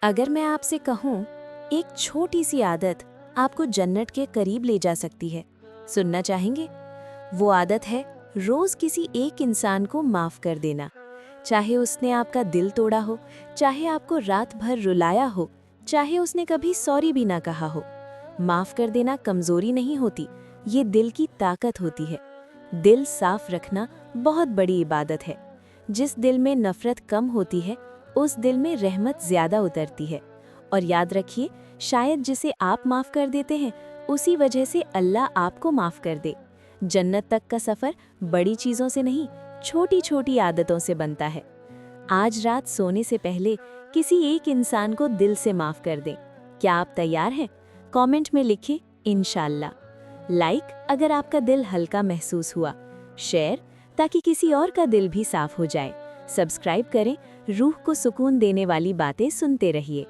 अगर मैं आपसे कहूँ, एक छोटी सी आदत आपको जन्नत के करीब ले जा सकती है, सुनना चाहेंगे? वो आदत है रोज किसी एक इंसान को माफ कर देना। चाहे उसने आपका दिल तोड़ा हो, चाहे आपको रात भर रुलाया हो, चाहे उसने कभी सॉरी भी ना कहा हो। माफ कर देना कमजोरी नहीं होती, ये दिल की ताकत होती है। दिल साफ रखना बहुत बड़ी इबादत है। जिस दिल में नफरत कम होती है, उस दिल में रहमत ज्यादा उतरती है। और याद रखिए, शायद जिसे आप माफ कर देते हैं, उसी वजह से अल्लाह आपको माफ कर दे। जन्नत तक का सफर बड़ी चीजों से नहीं, छोटी छोटी आदतों से बनता है। आज रात सोने से पहले किसी एक इंसान को दिल से माफ कर दें। क्या आप तैयार हैं? कमेंट में लिखें इंशाल्लाह। लाइक अगर आपका दिल हल्का महसूस हुआ, शेयर ताकि किसी और का दिल भी साफ हो जाए। सब्सक्राइब करें, रूह को सुकून देने वाली बातें सुनते रहिए।